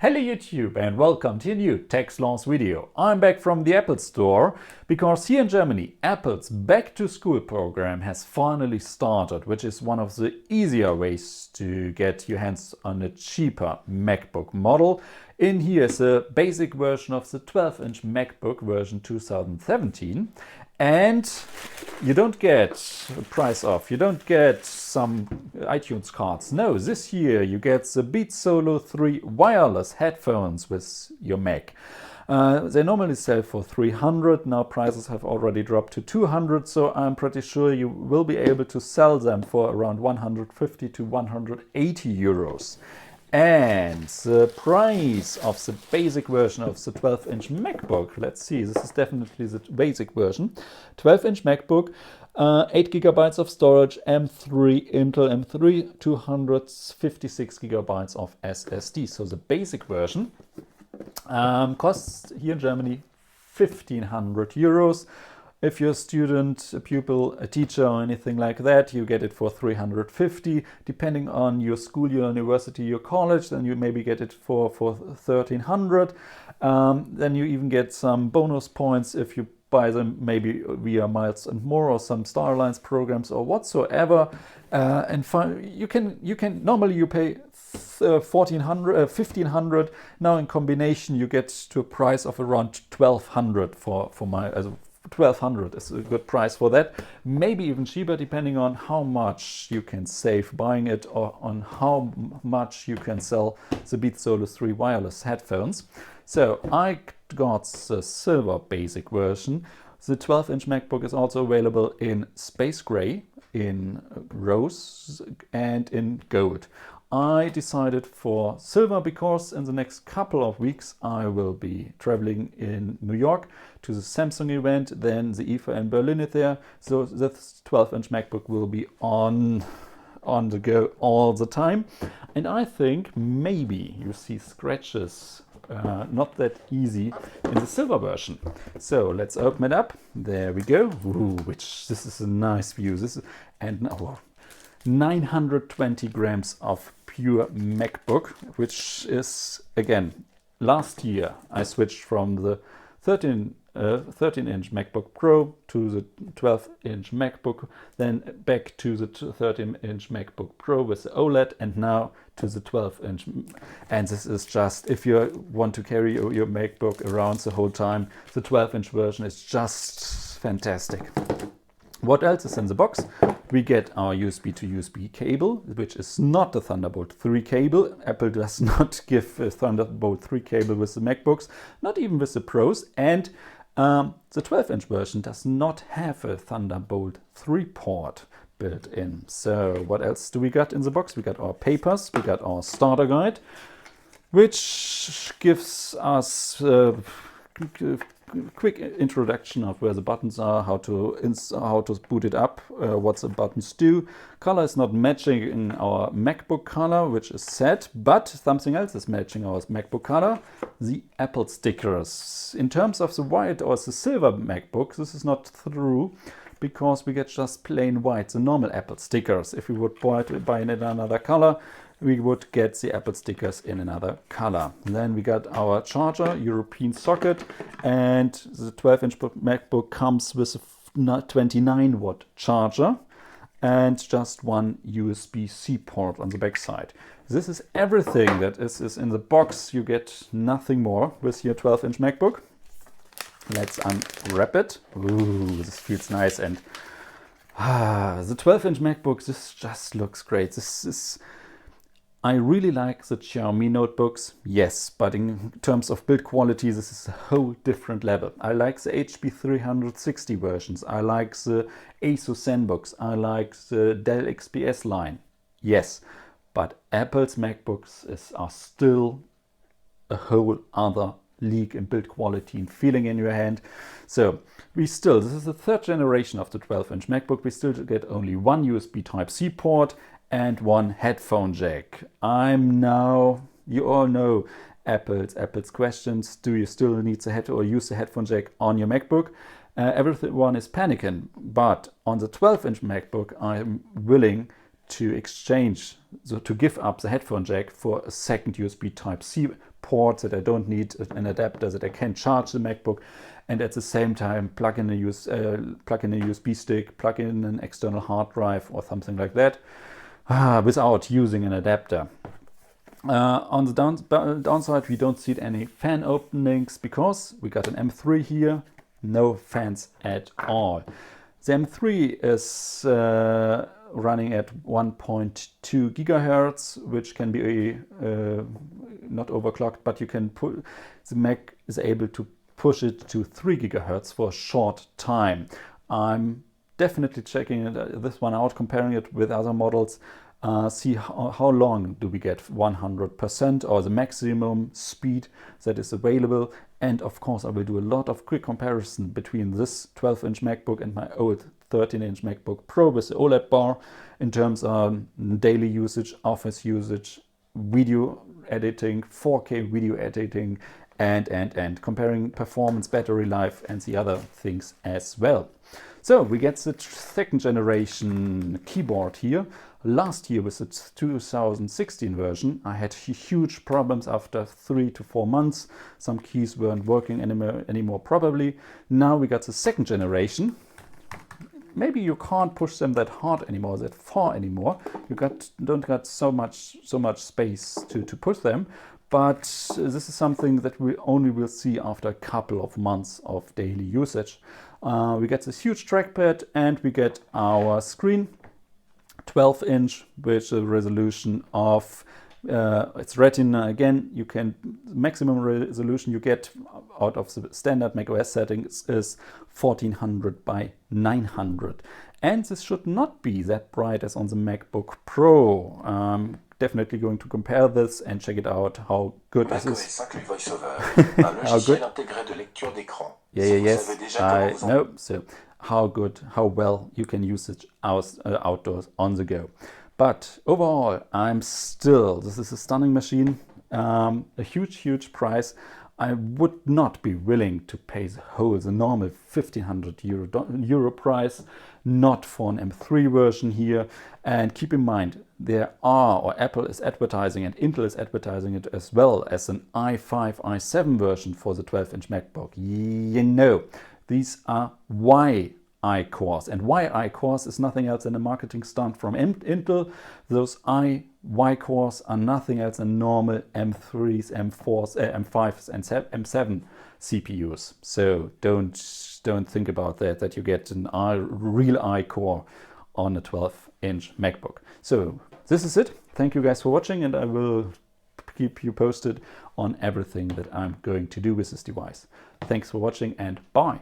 Hello YouTube and welcome to a new Techsloth video. I'm back from the Apple Store because here in Germany Apple's Back to School program has finally started, which is one of the easier ways to get your hands on a cheaper MacBook model. In here is a basic version of the 12-inch MacBook version 2017. And you don't get a price off, you don't get some iTunes cards. No, this year you get the Beats Solo 3 wireless headphones with your Mac. They normally sell for 300, now prices have already dropped to 200, so I'm pretty sure you will be able to sell them for around 150 to 180 euros. And the price of the basic version of the 12-inch MacBook, let's see, this is definitely the basic version. 12-inch MacBook, 8 gigabytes of storage, M3, Intel M3, 256 gigabytes of SSD. So the basic version costs here in Germany 1,500 euros. If you're a student, a pupil, a teacher or anything like that, you get it for 350. Depending on your school, your university, your college, then you maybe get it for 1,300. Then you even get some bonus points if you buy them maybe via Miles and More or some Star Alliance programs or whatsoever. And you can normally you pay 1,500. Now in combination you get to a price of around 1,200 for my 1,200 is a good price for that. Maybe even cheaper depending on how much you can save buying it or on how much you can sell the Beats Solo 3 wireless headphones. So I got the silver basic version. The 12-inch MacBook is also available in space gray, in rose and in gold. I decided for silver because in the next couple of weeks I will be traveling in New York to the Samsung event, then the IFA in Berlin is there, so this 12-inch MacBook will be on the go all the time. And I think maybe you see scratches not that easy in the silver version. So let's open it up. There we go. Ooh, this is a nice view. And now 920 grams of pure MacBook, which is, again, last year I switched from the 13-inch MacBook Pro to the 12-inch MacBook, then back to the 13-inch MacBook Pro with the OLED, and now to the 12-inch. And this is just, if you want to carry your MacBook around the whole time, the 12-inch version is just fantastic. What else is in the box? We get our USB to USB cable, which is not a Thunderbolt 3 cable. Apple does not give a Thunderbolt 3 cable with the MacBooks, not even with the Pros. And the 12-inch version does not have a Thunderbolt 3 port built in. So what else do we got in the box? We got our papers, we got our starter guide, which gives us quick introduction of where the buttons are, how to boot it up, what the buttons do. Color is not matching in our MacBook color, which is sad, but something else is matching our MacBook color, the Apple stickers. In terms of the white or the silver MacBook, this is not true, because we get just plain white, the normal Apple stickers. If we would buy it in another color, we would get the Apple stickers in another color. And then we got our charger, European socket, and the 12-inch MacBook comes with a 29 watt charger and just one USB-C port on the back side. This is everything that is in the box. You get nothing more with your 12-inch MacBook. Let's unwrap it. Ooh, this feels nice. And the 12-inch MacBook, this just looks great. I really like the Xiaomi notebooks, yes, but in terms of build quality, this is a whole different level. I like the HP 360 versions, I like the Asus ZenBooks, I like the Dell XPS line, yes, but Apple's MacBooks are still a whole other league in build quality and feeling in your hand. So this is the third generation of the 12-inch MacBook, we still get only one USB Type-C port and one headphone jack. You all know Apple's questions. Do you still need the use the headphone jack on your MacBook? Everyone is panicking, but on the 12-inch MacBook, I'm willing to exchange, so to give up the headphone jack for a second USB Type-C ports, that I don't need an adapter, that I can charge the MacBook and at the same time plug in a USB stick, plug in an external hard drive or something like that without using an adapter. On the downside, we don't see any fan openings because we got an M3 here, no fans at all. The M3 is running at 1.2 gigahertz, which can be not overclocked, but you can put the Mac is able to push it to 3 gigahertz for a short time. I'm definitely checking this one out, comparing it with other models. See how long do we get 100% or the maximum speed that is available. And of course, I will do a lot of quick comparison between this 12-inch MacBook and my old 13-inch MacBook Pro with the OLED bar in terms of daily usage, office usage, video editing, 4K video editing, and comparing performance, battery life, and the other things as well. So we get the second generation keyboard here. Last year with the 2016 version, I had huge problems after 3 to 4 months. Some keys weren't working anymore probably. Now we got the second generation. Maybe you can't push them that hard anymore, that far anymore. You don't got so much space to push them. But this is something that we only will see after a couple of months of daily usage. We get this huge trackpad and we get our screen, 12-inch, with a resolution of it's Retina again. You can maximum resolution you get out of the standard macOS settings is 1400 by 900, and this should not be that bright as on the MacBook Pro. Definitely going to compare this and check it out how good this is. How good? Yes, I know. So how well you can use it outdoors on the go. But overall, this is a stunning machine, a huge price. I would not be willing to pay the normal 1,500 euro price, not for an M3 version here. And keep in mind, Apple is advertising and Intel is advertising it as well as an i5, i7 version for the 12-inch MacBook. You know, these are I cores, and I cores is nothing else than a marketing stunt from Intel. Those Y cores are nothing else than normal M3s, M4s, M5s, and M7 CPUs. So don't think about that you get an real I core on a 12-inch MacBook. So this is it. Thank you guys for watching, and I will keep you posted on everything that I'm going to do with this device. Thanks for watching, and bye.